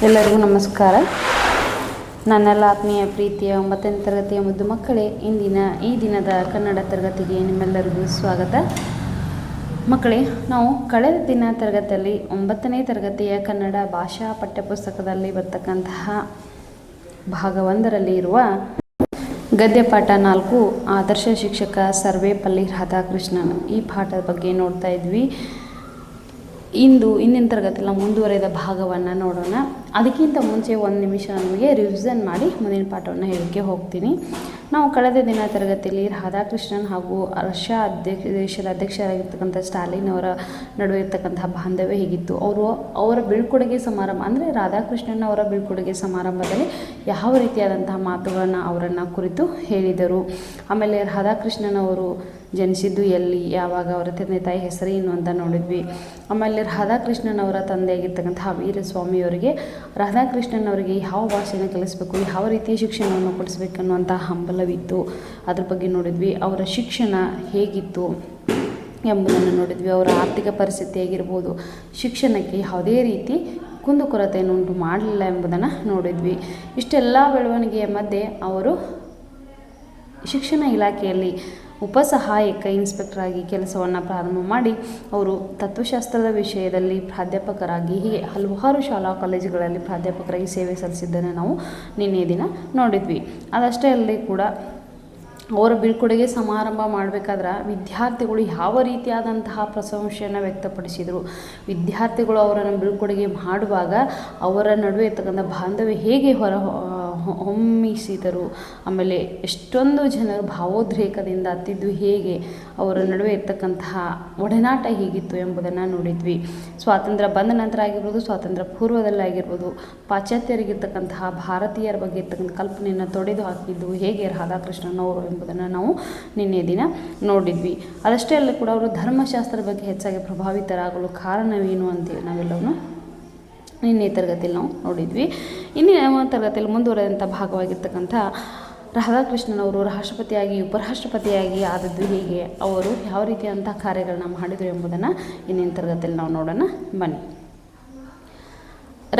ಎಲ್ಲರಿಗೂ ನಮಸ್ಕಾರ. ನನ್ನೆಲ್ಲ ಆತ್ಮೀಯ ಪ್ರೀತಿಯ 9ನೇ ತರಗತಿಯ ಮುದ್ದು ಮಕ್ಕಳೇ, ಈ ದಿನದ ಕನ್ನಡ ತರಗತಿಗೆ ನಿಮ್ಮೆಲ್ಲರಿಗೂ ಸ್ವಾಗತ. ಮಕ್ಕಳೇ, ನಾವು ಕಳೆದ ದಿನ ತರಗತಿಯಲ್ಲಿ 9ನೇ ತರಗತಿಯ ಕನ್ನಡ ಭಾಷಾ ಪಠ್ಯಪುಸ್ತಕದಲ್ಲಿ ಬರ್ತಕ್ಕಂತಹ ಭಾಗ 1ರಲ್ಲಿ ಇರುವ ಗದ್ಯಪಾಠ 4 ಆದರ್ಶ ಶಿಕ್ಷಕ ಸರ್ವೇಪಲ್ಲಿ ರಾಧಾಕೃಷ್ಣನ್ ಈ ಪಾಠದ ಬಗ್ಗೆ ನೋಡ್ತಾ ಇದ್ವಿ. ಇಂದಿನ ತರಗತಿಯಲ್ಲಿ ಮುಂದುವರೆದ ಭಾಗವನ್ನು ನೋಡೋಣ. ಅದಕ್ಕಿಂತ ಮುಂಚೆ ಒಂದು ನಿಮಿಷ ನಮಗೆ ರಿವಿಷನ್ ಮಾಡಿ ಮುಂದಿನ ಪಾಠವನ್ನು ಹೇಳಕ್ಕೆ ಹೋಗ್ತೀನಿ. ನಾವು ಕಳೆದ ದಿನ ತರಗತಿಯಲ್ಲಿ ರಾಧಾಕೃಷ್ಣನ್ ಹಾಗೂ ರಷ್ಯಾ ದೇಶದ ಅಧ್ಯಕ್ಷರಾಗಿರ್ತಕ್ಕಂಥ ಸ್ಟಾಲಿನ್ ಅವರ ನಡುವೆ ಇರ್ತಕ್ಕಂತಹ ಬಾಂಧವ್ಯ ಹೇಗಿತ್ತು, ಅವರ ಬೀಳ್ಕೊಡುಗೆ ಸಮಾರಂಭ ಅಂದರೆ ರಾಧಾಕೃಷ್ಣನ್ ಅವರ ಬೀಳ್ಕೊಡುಗೆ ಸಮಾರಂಭದಲ್ಲಿ ಯಾವ ರೀತಿಯಾದಂತಹ ಮಾತುಗಳನ್ನು ಅವರನ್ನು ಕುರಿತು ಹೇಳಿದರು. ಆಮೇಲೆ ರಾಧಾಕೃಷ್ಣನ್ ಅವರು ಜನಿಸಿದ್ದು ಎಲ್ಲಿ, ಯಾವಾಗ, ಅವರ ತಂದೆ ತಾಯಿ ಹೆಸರೇನು ಅಂತ ನೋಡಿದ್ವಿ. ಆಮೇಲೆ ರಾಧಾಕೃಷ್ಣನ್ ಅವರ ತಂದೆಯಾಗಿರ್ತಕ್ಕಂತಹ ವೀರಸ್ವಾಮಿಯವರಿಗೆ ರಾಧಾಕೃಷ್ಣನ್ ಅವರಿಗೆ ಯಾವ ಭಾಷೆಯನ್ನು ಕಲಿಸಬೇಕು, ಯಾವ ರೀತಿಯ ಶಿಕ್ಷಣವನ್ನು ಕೊಡಿಸ್ಬೇಕನ್ನುವಂಥ ಹಂಬಲವಿತ್ತು, ಅದ್ರ ಬಗ್ಗೆ ನೋಡಿದ್ವಿ. ಅವರ ಶಿಕ್ಷಣ ಹೇಗಿತ್ತು ಎಂಬುದನ್ನು ನೋಡಿದ್ವಿ. ಅವರ ಆರ್ಥಿಕ ಪರಿಸ್ಥಿತಿ ಆಗಿರ್ಬೋದು, ಶಿಕ್ಷಣಕ್ಕೆ ಯಾವುದೇ ರೀತಿ ಕುಂದುಕೊರತೆಯನ್ನು ಉಂಟು ಮಾಡಲಿಲ್ಲ ಎಂಬುದನ್ನು ನೋಡಿದ್ವಿ. ಇಷ್ಟೆಲ್ಲ ಬೆಳವಣಿಗೆಯ ಮಧ್ಯೆ ಅವರು ಶಿಕ್ಷಣ ಇಲಾಖೆಯಲ್ಲಿ ಉಪಸಹಾಯಕ ಇನ್ಸ್ಪೆಕ್ಟರ್ ಆಗಿ ಕೆಲಸವನ್ನು ಪ್ರಾರಂಭ ಮಾಡಿ ಅವರು ತತ್ವಶಾಸ್ತ್ರದ ವಿಷಯದಲ್ಲಿ ಪ್ರಾಧ್ಯಾಪಕರಾಗಿ ಹೀಗೆ ಹಲವಾರು ಶಾಲಾ ಕಾಲೇಜುಗಳಲ್ಲಿ ಪ್ರಾಧ್ಯಾಪಕರಾಗಿ ಸೇವೆ ಸಲ್ಲಿಸಿದ್ದನ್ನು ನಾವು ನಿನ್ನೆ ದಿನ ನೋಡಿದ್ವಿ. ಅದಷ್ಟೇ ಅಲ್ಲದೆ ಕೂಡ ಅವರ ಬೀಳ್ಕೊಡುಗೆ ಸಮಾರಂಭ ಮಾಡಬೇಕಾದ್ರೆ ವಿದ್ಯಾರ್ಥಿಗಳು ಯಾವ ರೀತಿಯಾದಂತಹ ಪ್ರಶಂಸೆಯನ್ನು ವ್ಯಕ್ತಪಡಿಸಿದರು, ವಿದ್ಯಾರ್ಥಿಗಳು ಅವರನ್ನು ಬೀಳ್ಕೊಡುಗೆ ಮಾಡುವಾಗ ಅವರ ನಡುವೆ ಇರ್ತಕ್ಕಂಥ ಬಾಂಧವ್ಯ ಹೇಗೆ ಹೊಮ್ಮಿಸಿದರು, ಆಮೇಲೆ ಎಷ್ಟೊಂದು ಜನರು ಭಾವೋದ್ರೇಕದಿಂದ ಅತ್ತಿದ್ದು ಹೇಗೆ, ಅವರ ನಡುವೆ ಇರ್ತಕ್ಕಂತಹ ಒಡನಾಟ ಹೇಗಿತ್ತು ಎಂಬುದನ್ನು ನೋಡಿದ್ವಿ. ಸ್ವಾತಂತ್ರ್ಯ ಬಂದ ನಂತರ ಆಗಿರ್ಬೋದು, ಸ್ವಾತಂತ್ರ್ಯ ಪೂರ್ವದಲ್ಲಿ ಆಗಿರ್ಬೋದು, ಪಾಶ್ಚಾತ್ಯರಿಗಿರ್ತಕ್ಕಂತಹ ಭಾರತೀಯರ ಬಗ್ಗೆ ಇರ್ತಕ್ಕಂಥ ಕಲ್ಪನೆಯನ್ನು ತೊಡೆದು ಹಾಕಿದ್ದು ಹೇಗೆ ರಾಧಾಕೃಷ್ಣನ್ ಅವರು ಎಂಬುದನ್ನು ನಾವು ನಿನ್ನೆ ದಿನ ನೋಡಿದ್ವಿ. ಅದಷ್ಟೇ ಅಲ್ಲ ಕೂಡ ಅವರು ಧರ್ಮಶಾಸ್ತ್ರದ ಬಗ್ಗೆ ಹೆಚ್ಚಾಗಿ ಪ್ರಭಾವಿತರಾಗಲು ಕಾರಣವೇನು ಅಂತೇಳಿ ನಾವೆಲ್ಲವೂ ನಿನ್ನೆ ತರಗತಿಯಲ್ಲಿ ನಾವು ನೋಡಿದ್ವಿ. ಇಂದಿನ ತರಗತಿಯಲ್ಲಿ ಮುಂದುವರೆದಂಥ ಭಾಗವಾಗಿರ್ತಕ್ಕಂಥ ರಾಧಾಕೃಷ್ಣನ್ ಅವರು ರಾಷ್ಟ್ರಪತಿಯಾಗಿ ಉಪರಾಷ್ಟ್ರಪತಿಯಾಗಿ ಆದದ್ದು ಹೇಗೆ, ಅವರು ಯಾವ ರೀತಿಯಾದಂಥ ಕಾರ್ಯಗಳನ್ನ ಮಾಡಿದರು ಎಂಬುದನ್ನು ಇಂದಿನ ತರಗತಿಯಲ್ಲಿ ನಾವು ನೋಡೋಣ ಬನ್ನಿ.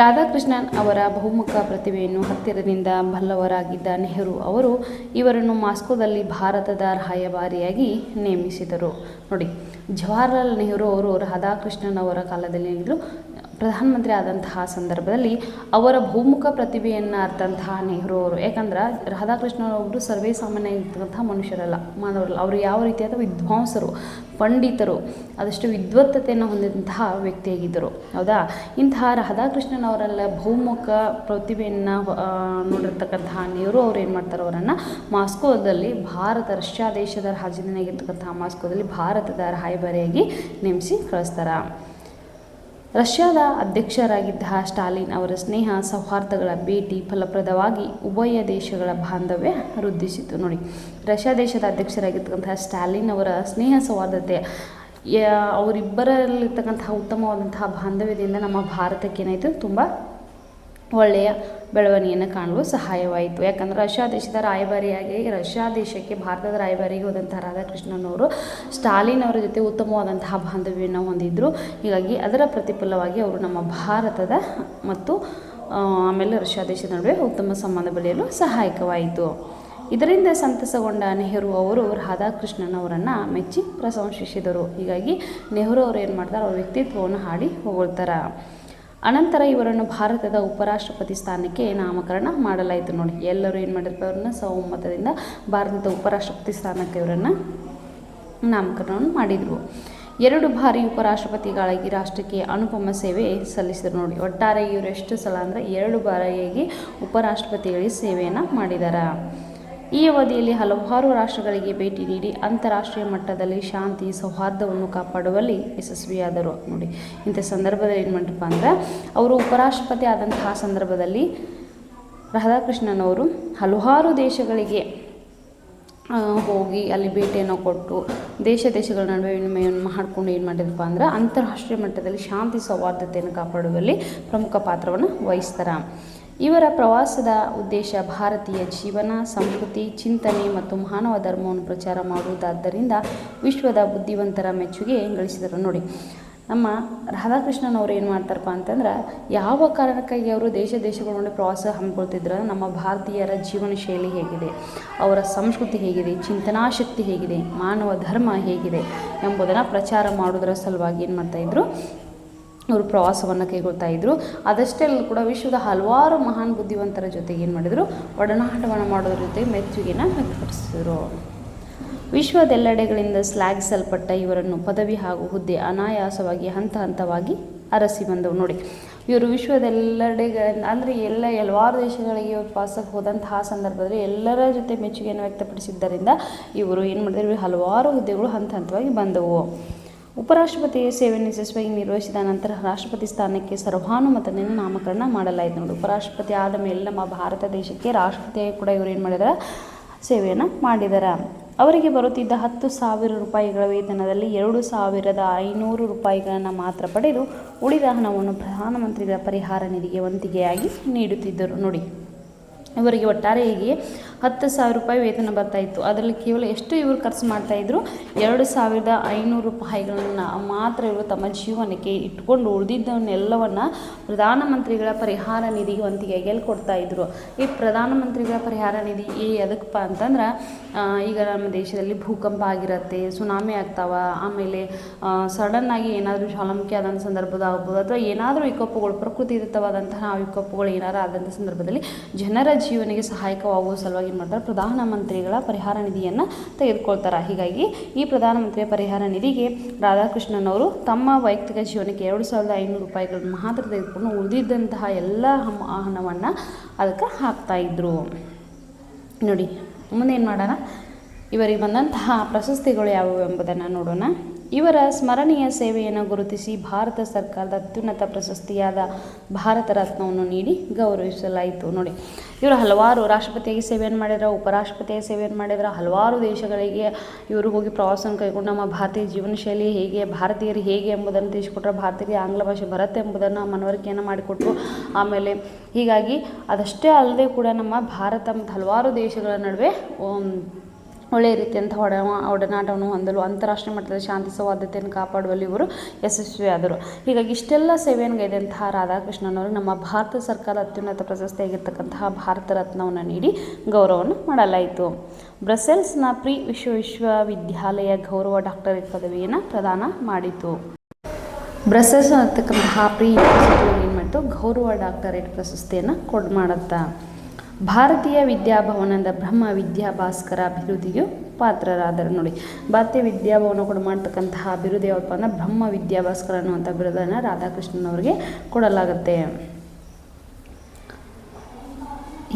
ರಾಧಾಕೃಷ್ಣನ್ ಅವರ ಬಹುಮುಖ ಪ್ರತಿಭೆಯನ್ನು ಹತ್ತಿರದಿಂದ ಬಲ್ಲವರಾಗಿದ್ದ ನೆಹರು ಅವರು ಇವರನ್ನು ಮಾಸ್ಕೋದಲ್ಲಿ ಭಾರತದ ರಾಯಭಾರಿಯಾಗಿ ನೇಮಿಸಿದರು. ನೋಡಿ, ಜವಾಹರ್ಲಾಲ್ ನೆಹರು ಅವರು ರಾಧಾಕೃಷ್ಣನ್ ಅವರ ಕಾಲದಲ್ಲಿ ಪ್ರಧಾನಮಂತ್ರಿ ಆದಂತಹ ಸಂದರ್ಭದಲ್ಲಿ ಅವರ ಬಹುಮುಖ ಪ್ರತಿಭೆಯನ್ನು ಅರ್ಥಂತಹ ನೆಹರು ಅವರು, ಯಾಕಂದ್ರೆ ರಾಧಾಕೃಷ್ಣನ್ ಅವರು ಸರ್ವೇ ಸಾಮಾನ್ಯ ಇರ್ತಕ್ಕಂತಹ ಮನುಷ್ಯರಲ್ಲ, ಮಾನವರಲ್ಲ. ಅವರು ಯಾವ ರೀತಿಯಾದ ವಿದ್ವಾಂಸರು, ಪಂಡಿತರು, ಅದಷ್ಟು ವಿದ್ವತ್ತತೆಯನ್ನು ಹೊಂದಿದಂತಹ ವ್ಯಕ್ತಿಯಾಗಿದ್ದರು. ಹೌದಾ? ಇಂತಹ ರಾಧಾಕೃಷ್ಣನ್ ಅವರೆಲ್ಲ ಬಹುಮುಖ ಪ್ರತಿಭೆಯನ್ನು ನೋಡಿರ್ತಕ್ಕಂತಹ ನೆಹರು ಅವ್ರು ಏನು ಮಾಡ್ತಾರೆ, ಅವರನ್ನು ಮಾಸ್ಕೋದಲ್ಲಿ ರಷ್ಯಾ ದೇಶದ ರಾಜಧಾನಿ ಆಗಿರ್ತಕ್ಕಂತಹ ಮಾಸ್ಕೋದಲ್ಲಿ ಭಾರತದ ರಾಯಭಾರಿಯಾಗಿ ನೇಮಿಸಿ ಕಳಿಸ್ತಾರೆ. ರಷ್ಯಾದ ಅಧ್ಯಕ್ಷರಾಗಿದ್ದ ಸ್ಟಾಲಿನ್ ಅವರ ಸ್ನೇಹ ಸೌಹಾರ್ದಗಳ ಭೇಟಿ ಫಲಪ್ರದವಾಗಿ ಉಭಯ ದೇಶಗಳ ಬಾಂಧವ್ಯ ವೃದ್ಧಿಸಿತು. ನೋಡಿ, ರಷ್ಯಾ ದೇಶದ ಅಧ್ಯಕ್ಷರಾಗಿರ್ತಕ್ಕಂತಹ ಸ್ಟಾಲಿನ್ ಅವರ ಸ್ನೇಹ ಸೌಹಾರ್ದತೆ ಅವರಿಬ್ಬರಲ್ಲಿರ್ತಕ್ಕಂತಹ ಉತ್ತಮವಾದಂತಹ ಬಾಂಧವ್ಯದಿಂದ ನಮ್ಮ ಭಾರತಕ್ಕೆ ಏನಾಯಿತು, ತುಂಬ ಒಳ್ಳೆಯ ಬೆಳವಣಿಗೆಯನ್ನು ಕಾಣಲು ಸಹಾಯವಾಯಿತು. ಯಾಕಂದರೆ ರಷ್ಯಾ ದೇಶದ ರಾಯಭಾರಿಯಾಗಿ ರಷ್ಯಾ ದೇಶಕ್ಕೆ ಭಾರತದ ರಾಯಭಾರಿಗೆ ಹೋದಂತಹ ರಾಧಾಕೃಷ್ಣನ್ ಅವರು ಸ್ಟಾಲಿನ್ ಅವರ ಜೊತೆ ಉತ್ತಮವಾದಂತಹ ಬಾಂಧವ್ಯವನ್ನು ಹೊಂದಿದ್ದರು. ಹೀಗಾಗಿ ಅದರ ಪ್ರತಿಫಲವಾಗಿ ಅವರು ನಮ್ಮ ಭಾರತದ ಮತ್ತು ಆಮೇಲೆ ರಷ್ಯಾ ದೇಶದ ನಡುವೆ ಉತ್ತಮ ಸಂಬಂಧ ಬೆಳೆಯಲು ಸಹಾಯಕವಾಯಿತು. ಇದರಿಂದ ಸಂತಸಗೊಂಡ ನೆಹರು ಅವರು ರಾಧಾಕೃಷ್ಣನ್ ಅವರನ್ನು ಮೆಚ್ಚಿ ಪ್ರಶಂಸಿಸಿದರು. ಹೀಗಾಗಿ ನೆಹರು ಅವರು ಏನು ಮಾಡ್ತಾರೆ, ಅವರ ವ್ಯಕ್ತಿತ್ವವನ್ನು ಹಾಡಿ ಹೊಗಳ್ತಾರೆ. ಅನಂತರ ಇವರನ್ನು ಭಾರತದ ಉಪರಾಷ್ಟ್ರಪತಿ ಸ್ಥಾನಕ್ಕೆ ನಾಮಕರಣ ಮಾಡಲಾಯಿತು. ನೋಡಿ, ಎಲ್ಲರೂ ಏನು ಮಾಡಿರ್ತಾರೆ, ಅವ್ರನ್ನ ಸಹಮತದಿಂದ ಭಾರತದ ಉಪರಾಷ್ಟ್ರಪತಿ ಸ್ಥಾನಕ್ಕೆ ಇವರನ್ನು ನಾಮಕರಣವನ್ನು ಮಾಡಿದರು. 2 ಬಾರಿ ಉಪರಾಷ್ಟ್ರಪತಿಗಳಾಗಿ ರಾಷ್ಟ್ರಕ್ಕೆ ಅನುಪಮ ಸೇವೆ ಸಲ್ಲಿಸಿದರು. ನೋಡಿ, ಒಟ್ಟಾರೆ ಇವರು ಎಷ್ಟು ಸಲ ಅಂದರೆ 2 ಬಾರಿಯಾಗಿ ಉಪರಾಷ್ಟ್ರಪತಿಗಳಿಗೆ ಸೇವೆಯನ್ನು ಮಾಡಿದ್ದಾರೆ. ಈ ಅವಧಿಯಲ್ಲಿ ಹಲವಾರು ರಾಷ್ಟ್ರಗಳಿಗೆ ಭೇಟಿ ನೀಡಿ ಅಂತಾರಾಷ್ಟ್ರೀಯ ಮಟ್ಟದಲ್ಲಿ ಶಾಂತಿ ಸೌಹಾರ್ದವನ್ನು ಕಾಪಾಡುವಲ್ಲಿ ಯಶಸ್ವಿಯಾದರು. ನೋಡಿ, ಇಂಥ ಸಂದರ್ಭದಲ್ಲಿ ಏನು ಮಾಡಿರಪ್ಪ ಅಂದ್ರೆ, ಅವರು ಉಪರಾಷ್ಟ್ರಪತಿ ಆದಂತಹ ಸಂದರ್ಭದಲ್ಲಿ ರಾಧಾಕೃಷ್ಣನ್ ಅವರು ಹಲವಾರು ದೇಶಗಳಿಗೆ ಹೋಗಿ ಅಲ್ಲಿ ಭೇಟಿಯನ್ನು ಕೊಟ್ಟು ದೇಶಗಳ ನಡುವೆ ವಿನಿಮಯವನ್ನು ಮಾಡಿಕೊಂಡು ಏನು ಮಾಡಿದ್ರಪ್ಪ ಅಂದ್ರೆ, ಅಂತಾರಾಷ್ಟ್ರೀಯ ಮಟ್ಟದಲ್ಲಿ ಶಾಂತಿ ಸೌಹಾರ್ದತೆಯನ್ನು ಕಾಪಾಡುವಲ್ಲಿ ಪ್ರಮುಖ ಪಾತ್ರವನ್ನು ವಹಿಸ್ತಾರೆ. ಇವರ ಪ್ರವಾಸದ ಉದ್ದೇಶ ಭಾರತೀಯ ಜೀವನ, ಸಂಸ್ಕೃತಿ, ಚಿಂತನೆ ಮತ್ತು ಮಾನವ ಧರ್ಮವನ್ನು ಪ್ರಚಾರ ಮಾಡುವುದಾದ್ದರಿಂದ ವಿಶ್ವದ ಬುದ್ಧಿವಂತರ ಮೆಚ್ಚುಗೆ ಗಳಿಸಿದರು. ನೋಡಿ, ನಮ್ಮ ರಾಧಾಕೃಷ್ಣನ್ ಅವ್ರು ಏನು ಮಾಡ್ತಾರಪ್ಪ ಅಂತಂದ್ರೆ ಯಾವ ಕಾರಣಕ್ಕಾಗಿ ಅವರು ದೇಶಗಳ ನೋಡಿ ಪ್ರವಾಸ ಹಮ್ಮಿಕೊಳ್ತಿದ್ರು, ನಮ್ಮ ಭಾರತೀಯರ ಜೀವನ ಶೈಲಿ ಹೇಗಿದೆ, ಅವರ ಸಂಸ್ಕೃತಿ ಹೇಗಿದೆ, ಚಿಂತನಾ ಶಕ್ತಿ ಹೇಗಿದೆ, ಮಾನವ ಧರ್ಮ ಹೇಗಿದೆ ಎಂಬುದನ್ನು ಪ್ರಚಾರ ಮಾಡೋದರ ಸಲುವಾಗಿ ಏನು ಮಾಡ್ತಾಯಿದ್ರು, ಅವರು ಪ್ರವಾಸವನ್ನು ಕೈಗೊಳ್ತಾ ಇದ್ದರು. ಅದಷ್ಟೇ ಅಲ್ಲ ಕೂಡ ವಿಶ್ವದ ಹಲವಾರು ಮಹಾನ್ ಬುದ್ಧಿವಂತರ ಜೊತೆಗೆ ಏನು ಮಾಡಿದರು, ಒಡನಾಟವನ್ನು ಮಾಡೋದ್ರ ಜೊತೆಗೆ ಮೆಚ್ಚುಗೆಯನ್ನು ವ್ಯಕ್ತಪಡಿಸಿದರು. ವಿಶ್ವದೆಲ್ಲೆಡೆಗಳಿಂದ ಶ್ಲಾಘಿಸಲ್ಪಟ್ಟ ಇವರನ್ನು ಪದವಿ ಹಾಗೂ ಹುದ್ದೆ ಅನಾಯಾಸವಾಗಿ ಹಂತ ಹಂತವಾಗಿ ಅರಸಿ ಬಂದವು. ನೋಡಿ, ಇವರು ವಿಶ್ವದೆಲ್ಲೆಡೆಗಳಿಂದ ಅಂದರೆ ಹಲವಾರು ದೇಶಗಳಿಗೆ ಪ್ರವಾಸಕ್ಕೆ ಹೋದಂತಹ ಸಂದರ್ಭದಲ್ಲಿ ಎಲ್ಲರ ಜೊತೆ ಮೆಚ್ಚುಗೆಯನ್ನು ವ್ಯಕ್ತಪಡಿಸಿದ್ದರಿಂದ ಇವರು ಏನು ಮಾಡಿದ್ರು, ಹಲವಾರು ಹುದ್ದೆಗಳು ಹಂತ ಹಂತವಾಗಿ ಬಂದವು. ಉಪರಾಷ್ಟ್ರಪತಿಯ ಸೇವೆಯನ್ನು ಯಶಸ್ವಿಯಾಗಿ ನಿರ್ವಹಿಸಿದ ನಂತರ ರಾಷ್ಟ್ರಪತಿ ಸ್ಥಾನಕ್ಕೆ ಸರ್ವಾನುಮತದಿಂದ ನಾಮಕರಣ ಮಾಡಲಾಯಿತು. ನೋಡಿ, ಉಪರಾಷ್ಟ್ರಪತಿ ಆದ ಮೇಲೆ ನಮ್ಮ ಭಾರತ ದೇಶಕ್ಕೆ ರಾಷ್ಟ್ರಪತಿಯಾಗಿ ಕೂಡ ಇವರು ಏನು ಮಾಡಿದಾರೆ, ಸೇವೆಯನ್ನು ಮಾಡಿದ್ದಾರೆ. ಅವರಿಗೆ ಬರುತ್ತಿದ್ದ 10,000 ರೂಪಾಯಿಗಳ ವೇತನದಲ್ಲಿ 2,500 ರೂಪಾಯಿಗಳನ್ನು ಮಾತ್ರ ಪಡೆದು ಉಳಿದ ಹಣವನ್ನು ಪ್ರಧಾನಮಂತ್ರಿಗಳ ಪರಿಹಾರ ನಿಧಿಗೆ ವಂತಿಗೆಯಾಗಿ ನೀಡುತ್ತಿದ್ದರು. ನೋಡಿ, ಇವರಿಗೆ ಒಟ್ಟಾರೆ ಹೀಗೆ 10,000 ರೂಪಾಯಿ ವೇತನ ಬರ್ತಾಯಿತ್ತು. ಅದರಲ್ಲಿ ಕೇವಲ ಎಷ್ಟು ಇವರು ಖರ್ಚು ಮಾಡ್ತಾಯಿದ್ರು, 2,500 ರೂಪಾಯಿಗಳನ್ನು ಮಾತ್ರ ಇವರು ತಮ್ಮ ಜೀವನಕ್ಕೆ ಇಟ್ಕೊಂಡು ಉಳಿದಿದ್ದವನ್ನೆಲ್ಲವನ್ನು ಪ್ರಧಾನಮಂತ್ರಿಗಳ ಪರಿಹಾರ ನಿಧಿಗೆ ವಂತಿಗೆಯಾಗಿ ಎಲ್ಲಿ ಕೊಡ್ತಾಯಿದ್ರು. ಈ ಪ್ರಧಾನಮಂತ್ರಿಗಳ ಪರಿಹಾರ ನಿಧಿ ಎದಕ್ಕಪ್ಪ ಅಂತಂದ್ರೆ, ಈಗ ನಮ್ಮ ದೇಶದಲ್ಲಿ ಭೂಕಂಪ ಆಗಿರುತ್ತೆ, ಸುನಾಮಿ ಆಗ್ತಾವ, ಆಮೇಲೆ ಸಡನ್ನಾಗಿ ಏನಾದರೂ ಜ್ವಾಲಾಮುಖಿ ಆದಂಥ ಸಂದರ್ಭದಾಗ್ಬೋದು, ಅಥವಾ ಏನಾದರೂ ವಿಕೋಪಗಳು ಪ್ರಕೃತಿದತ್ತವಾದಂತಹ ವಿಕೋಪಗಳು ಏನಾರು ಆದಂಥ ಸಂದರ್ಭದಲ್ಲಿ ಜನರ ಜೀವನಿಗೆ ಸಹಾಯಕವಾಗುವ ಸಲುವಾಗಿ ಏನು ಮಾಡ್ತಾರೆ, ಪ್ರಧಾನಮಂತ್ರಿಗಳ ಪರಿಹಾರ ನಿಧಿಯನ್ನು ತೆಗೆದುಕೊಳ್ತಾರೆ. ಹೀಗಾಗಿ ಈ ಪ್ರಧಾನಮಂತ್ರಿಯ ಪರಿಹಾರ ನಿಧಿಗೆ ರಾಧಾಕೃಷ್ಣನ್ ಅವರು ತಮ್ಮ ವೈಯಕ್ತಿಕ ಜೀವನಕ್ಕೆ 2,500 ರೂಪಾಯಿಗಳನ್ನು ಮಾತ್ರ ತೆಗೆದುಕೊಂಡು ಉಳಿದಿದ್ದಂತಹ ಎಲ್ಲ ಹಣವನ್ನು ಅದಕ್ಕೆ ಹಾಕ್ತಾಯಿದ್ರು. ನೋಡಿ, ಮುಂದೆ ಏನು ಮಾಡೋಣ, ಇವರಿಗೆ ಬಂದಂತಹ ಪ್ರಶಸ್ತಿಗಳು ಯಾವುವು ಎಂಬುದನ್ನು ನೋಡೋಣ. ಇವರ ಸ್ಮರಣೀಯ ಸೇವೆಯನ್ನು ಗುರುತಿಸಿ ಭಾರತ ಸರ್ಕಾರದ ಅತ್ಯುನ್ನತ ಪ್ರಶಸ್ತಿಯಾದ ಭಾರತ ರತ್ನವನ್ನು ನೀಡಿ ಗೌರವಿಸಲಾಯಿತು. ನೋಡಿ, ಇವರು ಹಲವಾರು ರಾಷ್ಟ್ರಪತಿಯಾಗಿ ಸೇವೆಯನ್ನು ಮಾಡಿದ್ರು, ಉಪರಾಷ್ಟ್ರಪತಿಯಾಗಿ ಸೇವೆಯನ್ನು ಮಾಡಿದ್ರು, ಹಲವಾರು ದೇಶಗಳಿಗೆ ಇವರು ಹೋಗಿ ಪ್ರವಾಸವನ್ನು ಕೈಗೊಂಡು ನಮ್ಮ ಭಾರತೀಯ ಜೀವನ ಶೈಲಿ ಹೇಗೆ, ಭಾರತೀಯರು ಹೇಗೆ ಎಂಬುದನ್ನು ತಿಳಿಸಿಕೊಟ್ರು, ಭಾರತೀಯರಿಗೆ ಆಂಗ್ಲ ಭಾಷೆ ಬರುತ್ತೆ ಎಂಬುದನ್ನು ಮನವರಿಕೆಯನ್ನು ಮಾಡಿಕೊಟ್ರು. ಆಮೇಲೆ ಹೀಗಾಗಿ ಅದಷ್ಟೇ ಅಲ್ಲದೆ ಕೂಡ ನಮ್ಮ ಭಾರತ ಮತ್ತು ಹಲವಾರು ದೇಶಗಳ ನಡುವೆ ಒಳ್ಳೆಯ ರೀತಿಯಂಥ ಒಡನಾಟವನ್ನು ಹೊಂದಲು ಅಂತಾರಾಷ್ಟ್ರೀಯ ಮಟ್ಟದ ಶಾಂತಿ ಸೌಹಾರ್ದತೆಯನ್ನು ಕಾಪಾಡುವಲ್ಲಿ ಇವರು ಯಶಸ್ವಿಯಾದರು. ಹೀಗಾಗಿ ಇಷ್ಟೆಲ್ಲ ಸೇವೆಯನ್ನು ಗೈದಂತಹ ರಾಧಾಕೃಷ್ಣನ್ ಅವರು ನಮ್ಮ ಭಾರತ ಸರ್ಕಾರ ಅತ್ಯುನ್ನತ ಪ್ರಶಸ್ತಿಯಾಗಿರ್ತಕ್ಕಂತಹ ಭಾರತ ರತ್ನವನ್ನು ನೀಡಿ ಗೌರವವನ್ನು ಮಾಡಲಾಯಿತು. ಬ್ರಸೆಲ್ಸ್ನ ಪ್ರೀ ವಿಶ್ವವಿದ್ಯಾಲಯ ಗೌರವ ಡಾಕ್ಟರೇಟ್ ಪದವಿಯನ್ನು ಪ್ರದಾನ ಮಾಡಿತು. ಬ್ರಸೆಲ್ಸ್ ಅಂತಕ್ಕಂತಹ ಪ್ರೀ ಯೂನಿವರ್ಸಿಟಿಯಲ್ಲಿ ಏನು ಮಾಡಿತು, ಗೌರವ ಡಾಕ್ಟರೇಟ್ ಪ್ರಶಸ್ತಿಯನ್ನು ಮಾಡುತ್ತಾ. ಭಾರತೀಯ ವಿದ್ಯಾಭವನದ ಬ್ರಹ್ಮ ವಿದ್ಯಾಭಾಸ್ಕರ ಬಿರುದಿಗೂ ಪಾತ್ರರಾದರು. ನೋಡಿ, ಭಾರತೀಯ ವಿದ್ಯಾಭವನ ಕೂಡ ಮಾಡ್ತಕ್ಕಂತಹ ಬಿರುದು ಯಾವಪ್ಪ ಅಂದರೆ ಬ್ರಹ್ಮ ವಿದ್ಯಾಭಾಸ್ಕರ ಅನ್ನುವಂಥ ಬಿರುದನ್ನು ರಾಧಾಕೃಷ್ಣನ್ ಅವರಿಗೆ ಕೊಡಲಾಗುತ್ತೆ.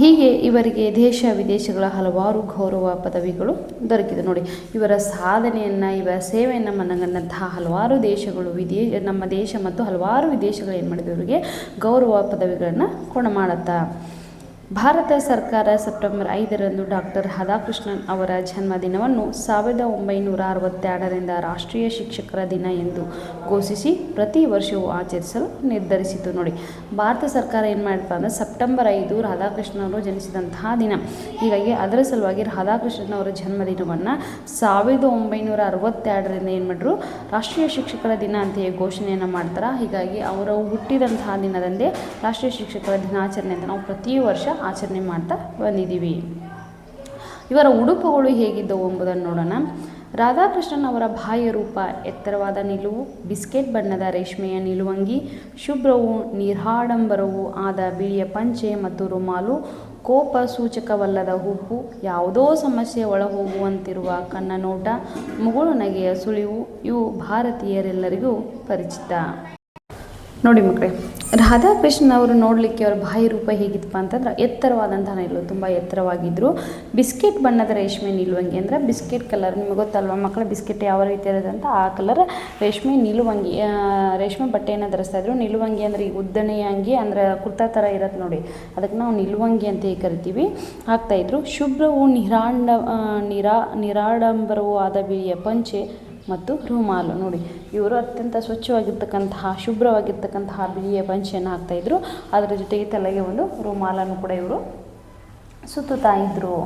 ಹೀಗೆ ಇವರಿಗೆ ದೇಶ ವಿದೇಶಗಳ ಹಲವಾರು ಗೌರವ ಪದವಿಗಳು ದೊರಕಿದೆ. ನೋಡಿ, ಇವರ ಸಾಧನೆಯನ್ನು, ಇವರ ಸೇವೆಯನ್ನು ಮನಗಂಡಂತಹ ಹಲವಾರು ದೇಶಗಳು ನಮ್ಮ ದೇಶ ಮತ್ತು ಹಲವಾರು ವಿದೇಶಗಳು ಏನು ಮಾಡಿದೆ, ಇವರಿಗೆ ಗೌರವ ಪದವಿಗಳನ್ನು ಮಾಡುತ್ತಾ. ಭಾರತ ಸರ್ಕಾರ ಸೆಪ್ಟೆಂಬರ್ 5ರಂದು ಡಾಕ್ಟರ್ ರಾಧಾಕೃಷ್ಣನ್ ಅವರ ಜನ್ಮದಿನವನ್ನು 1962ರಿಂದ ರಾಷ್ಟ್ರೀಯ ಶಿಕ್ಷಕರ ದಿನ ಎಂದು ಘೋಷಿಸಿ ಪ್ರತಿ ವರ್ಷವೂ ಆಚರಿಸಲು ನಿರ್ಧರಿಸಿತು. ನೋಡಿ, ಭಾರತ ಸರ್ಕಾರ ಏನು ಮಾಡಿಪ್ಪ ಅಂದರೆ ಸೆಪ್ಟೆಂಬರ್ 5 ರಾಧಾಕೃಷ್ಣನ್ ಅವರು ಜನಿಸಿದಂತಹ ದಿನ. ಹೀಗಾಗಿ ಅದರ ಸಲುವಾಗಿ ರಾಧಾಕೃಷ್ಣನ್ ಅವರ ಜನ್ಮದಿನವನ್ನು 1962ರಿಂದ ಏನು ಮಾಡಿದ್ರು, ರಾಷ್ಟ್ರೀಯ ಶಿಕ್ಷಕರ ದಿನ ಅಂತ ಘೋಷಣೆಯನ್ನು ಮಾಡ್ತಾರೆ. ಹೀಗಾಗಿ ಅವರು ಹುಟ್ಟಿದಂತಹ ದಿನದಂದೇ ರಾಷ್ಟ್ರೀಯ ಶಿಕ್ಷಕರ ದಿನಾಚರಣೆ ಅಂತ ನಾವು ಪ್ರತಿ ವರ್ಷ ಆಚರಣೆ ಮಾಡ್ತಾ ಬಂದಿದ್ದೀವಿ. ಇವರ ಉಡುಪುಗಳು ಹೇಗಿದ್ದವು ಎಂಬುದನ್ನು ನೋಡೋಣ. ರಾಧಾಕೃಷ್ಣನ್ ಅವರ ಬಾಹ್ಯ ರೂಪ ಎತ್ತರವಾದ ನಿಲುವು, ಬಿಸ್ಕೆಟ್ ಬಣ್ಣದ ರೇಷ್ಮೆಯ ನಿಲುವಂಗಿ, ಶುಭ್ರವೂ ನಿರಾಡಂಬರವೂ ಆದ ಬಿಳಿಯ ಪಂಚೆ ಮತ್ತು ರುಮಾಲು, ಕೋಪ ಸೂಚಕವಲ್ಲದ ಹುಬ್ಬು, ಯಾವುದೋ ಸಮಸ್ಯೆ ಒಳಹೋಗುವಂತಿರುವ ಕಣ್ಣ ನೋಟ, ಮುಗುಳು ನಗೆಯ ಸುಳಿವು ಇವು ಭಾರತೀಯರೆಲ್ಲರಿಗೂ ಪರಿಚಿತ. ನೋಡಿ ಮಕ್ಕಳೇ, ರಾಧಾಕೃಷ್ಣನ್ ಅವರು ನೋಡಲಿಕ್ಕೆ ಅವರ ಬಾಹ್ಯ ರೂಪ ಹೇಗಿತ್ತಪ್ಪ ಅಂತಂದ್ರೆ ಎತ್ತರವಾದಂಥ ನಿಲುವು, ತುಂಬ ಎತ್ತರವಾಗಿದ್ದರು. ಬಿಸ್ಕೆಟ್ ಬಣ್ಣದ ರೇಷ್ಮೆ ನಿಲುವಂಗಿ ಅಂದರೆ ಬಿಸ್ಕೆಟ್ ಕಲರ್, ನಿಮಗೆ ಗೊತ್ತಲ್ವ ಮಕ್ಕಳ ಬಿಸ್ಕೆಟ್ ಯಾವ ರೀತಿ ಇರುತ್ತೆ ಅಂತ, ಆ ಕಲರ್ ರೇಷ್ಮೆ ನಿಲುವಂಗಿ, ರೇಷ್ಮೆ ಬಟ್ಟೆಯನ್ನು ಧರಿಸ್ತಾ ಇದ್ರು. ನಿಲುವಂಗಿ ಅಂದರೆ ಈ ಉದ್ದನೆಯ ಅಂಗಿ ಅಂದರೆ ಕುರ್ತಾ ಥರ ಇರುತ್ತೆ ನೋಡಿ, ಅದಕ್ಕೆ ನಾವು ನಿಲುವಂಗಿ ಅಂತ ಕರಿತೀವಿ, ಹಾಕ್ತಾಯಿದ್ರು. ಶುಭ್ರವು ನಿರಾಡಂಬರವೂ ಆದ ಬಿಳಿಯ ಪಂಚೆ ಮತ್ತು ರುಮಾಲು. ನೋಡಿ, ಇವರು ಅತ್ಯಂತ ಸ್ವಚ್ಛವಾಗಿರ್ತಕ್ಕಂತಹ ಶುಭ್ರವಾಗಿರ್ತಕ್ಕಂತಹ ಬಿಳಿಯ ಪಂಚೆಯನ್ನು ಹಾಕ್ತಾಯಿದ್ರು. ಅದರ ಜೊತೆಗೆ ತಲೆಗೆ ಒಂದು ರುಮಾಲನ್ನು ಕೂಡ ಇವರು ಸುತ್ತುತ್ತಾ ಇದ್ದರು.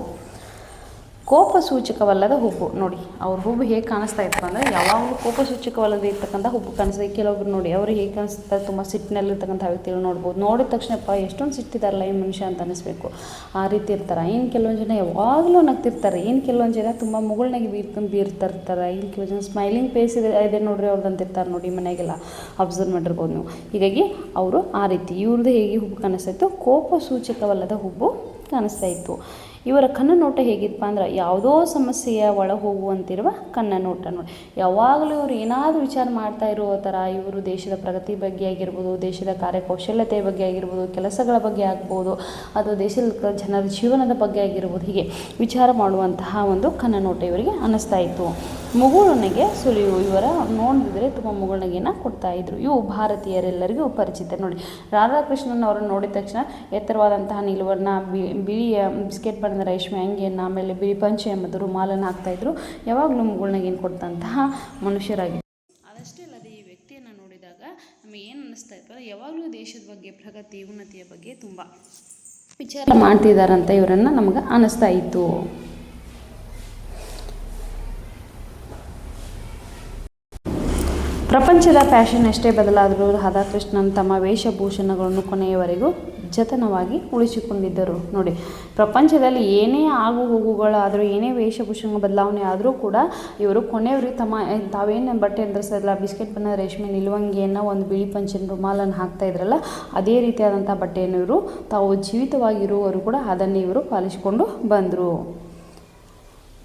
ಕೋಪಸೂಚಕವಲ್ಲದ ಹುಬ್ಬು. ನೋಡಿ ಅವ್ರ ಹುಬ್ಬು ಹೇಗೆ ಕಾಣಿಸ್ತಾ ಇತ್ತು ಅಂದರೆ ಯಾವಾಗಲೂ ಕೋಪಸೂಚಕವಲ್ಲದೆ ಇರ್ತಕ್ಕಂಥ ಹುಬ್ಬು ಕಾಣಿಸ್ತದೆ. ಕೆಲವೊಬ್ರು ನೋಡಿ ಅವರು ಹೇಗೆ ಕಾಣಿಸ್ತಾರೆ, ತುಂಬ ಸಿಟ್ಟಿನಲ್ಲಿರ್ತಕ್ಕಂಥ ವ್ಯಕ್ತಿಗಳು ನೋಡ್ಬೋದು. ನೋಡಿದ ತಕ್ಷಣಪ್ಪ ಎಷ್ಟೊಂದು ಸಿಟ್ಟಿದಾರಲ್ಲ ಈ ಮನುಷ್ಯ ಅಂತ ಅನ್ನಿಸ್ಬೇಕು, ಆ ರೀತಿ ಇರ್ತಾರೆ. ಇನ್ನು ಕೆಲವೊಂದು ಜನ ಯಾವಾಗಲೂ ನಗ್ತಿರ್ತಾರೆ, ಇನ್ನು ಕೆಲವೊಂದು ಜನ ತುಂಬ ಮುಗುಳ್ನಾಗಿ ಬೀರ್ತಿರ್ತಾರೆ, ಇನ್ನು ಕೆಲವು ಜನ ಸ್ಮೈಲಿಂಗ್ ಫೇಸ್ ಇದೆ ನೋಡ್ರಿ ಅವ್ರದ್ದು ಅಂತಿರ್ತಾರೆ. ನೋಡಿ ಮನೆಗೆಲ್ಲ ಅಬ್ಸರ್ವ್ ಮಾಡಿರ್ಬೋದು ನೀವು. ಹೀಗಾಗಿ ಅವರು ಆ ರೀತಿ ಇವ್ರದ್ದು ಹೇಗೆ ಹುಬ್ಬು ಕಾಣಿಸ್ತಾ ಇತ್ತು, ಕೋಪಸೂಚಕವಲ್ಲದ ಹುಬ್ಬು ಕಾಣಿಸ್ತಾ ಇತ್ತು. ಇವರ ಕಣ್ಣ ನೋಟ ಹೇಗಿತ್ತಪ್ಪ ಅಂದ್ರೆ ಯಾವುದೋ ಸಮಸ್ಯೆಯ ಒಳ ಹೋಗುವಂತಿರುವ ಕಣ್ಣ ನೋಟ. ನೋಡಿ ಯಾವಾಗಲೂ ಇವರು ಏನಾದರೂ ವಿಚಾರ ಮಾಡ್ತಾ ಇರೋ ಥರ ಇವರು ದೇಶದ ಪ್ರಗತಿ ಬಗ್ಗೆ ಆಗಿರ್ಬೋದು, ದೇಶದ ಕಾರ್ಯಕೌಶಲ್ಯತೆಯ ಬಗ್ಗೆ ಆಗಿರ್ಬೋದು, ಕೆಲಸಗಳ ಬಗ್ಗೆ ಆಗ್ಬೋದು, ಅಥವಾ ದೇಶದ ಜನರ ಜೀವನದ ಬಗ್ಗೆ ಆಗಿರ್ಬೋದು, ಹೀಗೆ ವಿಚಾರ ಮಾಡುವಂತಹ ಒಂದು ಕಣ್ಣ ನೋಟ ಇವರಿಗೆ ಅನ್ನಿಸ್ತಾ ಇತ್ತು. ಮುಗುಳ್ನಗೆ ಸುಳಿವು, ಇವರ ನೋಡಿದ್ರೆ ತುಂಬ ಮುಗುಳ್ನಗೆಯನ್ನು ಕೊಡ್ತಾಯಿದ್ರು. ಇವು ಭಾರತೀಯರೆಲ್ಲರಿಗೂ ಪರಿಚಿತ. ನೋಡಿ ರಾಧಾಕೃಷ್ಣನ್ ಅವರನ್ನು ನೋಡಿದ ತಕ್ಷಣ ಎತ್ತರವಾದಂತಹ ನಿಲುವನ್ನ, ಬಿಳಿಯ ಬಿಸ್ಕೆಟ್ ಬಣ್ಣದ ರೇಷ್ಮೆ ಅಂಗಿಯನ್ನು, ಆಮೇಲೆ ಬಿಳಿ ಪಂಚೆ ಮತ್ತು ರುಮಾಲನ್ನು ಹಾಕ್ತಾಯಿದ್ರು. ಯಾವಾಗಲೂ ಮುಗುಳ್ನಗೆಯನ್ನು ಕೊಡ್ತಂತಹ ಮನುಷ್ಯರಾಗಿದ್ದರು. ಅದಷ್ಟೇ ಅಲ್ಲದೆ ಈ ವ್ಯಕ್ತಿಯನ್ನು ನೋಡಿದಾಗ ನಮಗೆ ಏನು ಅನ್ನಿಸ್ತಾ ಇತ್ತು ಅಂದರೆ ಯಾವಾಗಲೂ ದೇಶದ ಬಗ್ಗೆ, ಪ್ರಗತಿ ಉನ್ನತಿಯ ಬಗ್ಗೆ ತುಂಬ ವಿಚಾರ ಮಾಡ್ತಿದ್ದಾರಂತ ಇವರನ್ನು ನಮಗೆ ಅನ್ನಿಸ್ತಾ ಇತ್ತು. ಪ್ರಪಂಚದ ಫ್ಯಾಷನ್ ಎಷ್ಟೇ ಬದಲಾದರೂ ರಾಧಾಕೃಷ್ಣನ್ ತಮ್ಮ ವೇಷಭೂಷಣಗಳನ್ನು ಕೊನೆಯವರೆಗೂ ಜತನವಾಗಿ ಉಳಿಸಿಕೊಂಡಿದ್ದರು. ನೋಡಿ ಪ್ರಪಂಚದಲ್ಲಿ ಏನೇ ಆಗು ಹೋಗುಗಳಾದರೂ, ಏನೇ ವೇಷಭೂಷಣ ಬದಲಾವಣೆ ಆದರೂ ಕೂಡ ಇವರು ಕೊನೆಯವರಿಗೆ ತಾವೇನು ಬಟ್ಟೆ ಧರಿಸೋದಿಲ್ಲ, ಬಿಸ್ಕೆಟ್ ಬಣ್ಣದ ರೇಷ್ಮೆ ನಿಲುವಂಗಿಯನ್ನು, ಒಂದು ಬಿಳಿ ಪಂಚೆನ ರುಮಾಲನ್ನು ಹಾಕ್ತಾ ಇದ್ರಲ್ಲ, ಅದೇ ರೀತಿಯಾದಂಥ ಬಟ್ಟೆಯನ್ನು ಇವರು ತಾವು ಜೀವಿತವಾಗಿರುವವರು ಕೂಡ ಅದನ್ನೇ ಇವರು ಪಾಲಿಸಿಕೊಂಡು ಬಂದರು.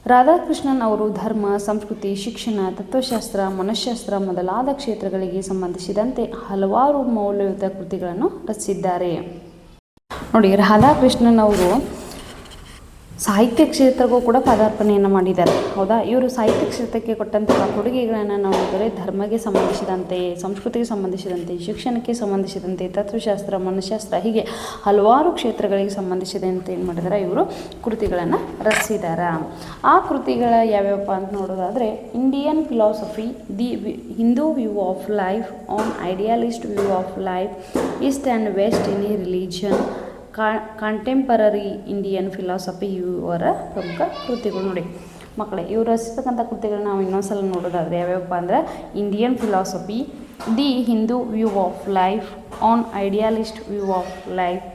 ರಾಧಾಕೃಷ್ಣನ್ ಅವರು ಧರ್ಮ, ಸಂಸ್ಕೃತಿ, ಶಿಕ್ಷಣ, ತತ್ವಶಾಸ್ತ್ರ, ಮನಃಶಾಸ್ತ್ರ ಮೊದಲಾದ ಕ್ಷೇತ್ರಗಳಿಗೆ ಸಂಬಂಧಿಸಿದಂತೆ ಹಲವಾರು ಮೌಲ್ಯಯುತ ಕೃತಿಗಳನ್ನು ರಚಿಸಿದ್ದಾರೆ. ನೋಡಿ ರಾಧಾಕೃಷ್ಣನ್ ಅವರು ಸಾಹಿತ್ಯ ಕ್ಷೇತ್ರಕ್ಕೂ ಕೂಡ ಪದಾರ್ಪಣೆಯನ್ನು ಮಾಡಿದ್ದಾರೆ. ಹೌದಾ, ಇವರು ಸಾಹಿತ್ಯ ಕ್ಷೇತ್ರಕ್ಕೆ ಕೊಟ್ಟಂತಹ ಕೊಡುಗೆಗಳನ್ನು ನಾವು ನೋಡಿದರೆ ಧರ್ಮಕ್ಕೆ ಸಂಬಂಧಿಸಿದಂತೆ, ಸಂಸ್ಕೃತಿಗೆ ಸಂಬಂಧಿಸಿದಂತೆ, ಶಿಕ್ಷಣಕ್ಕೆ ಸಂಬಂಧಿಸಿದಂತೆ, ತತ್ವಶಾಸ್ತ್ರ, ಮನಃಶಾಸ್ತ್ರ, ಹೀಗೆ ಹಲವಾರು ಕ್ಷೇತ್ರಗಳಿಗೆ ಸಂಬಂಧಿಸಿದಂತೆ ಏನು ಮಾಡಿದ್ದಾರೆ ಇವರು ಕೃತಿಗಳನ್ನು ರಚಿಸಿದ್ದಾರೆ. ಆ ಕೃತಿಗಳ ಯಾವ್ಯಾವಪ್ಪ ಅಂತ ನೋಡೋದಾದರೆ Indian philosophy, the Hindu view of life, an idealist view of life, east and west in religion, contemporary Indian philosophy, ಇವರ ಪ್ರಮುಖ ಕೃತಿಗಳು. ನೋಡಿ ಮಕ್ಕಳೇ, ಇವರು ರಚಿಸ್ತಕ್ಕಂಥ ಕೃತಿಗಳನ್ನ ನಾವು ಇನ್ನೊಂದ್ಸಲ ನೋಡೋದಾದರೆ ಯಾವ್ಯಾವಪ್ಪ ಅಂದರೆ Indian philosophy, the Hindu view of life, an idealist view of life,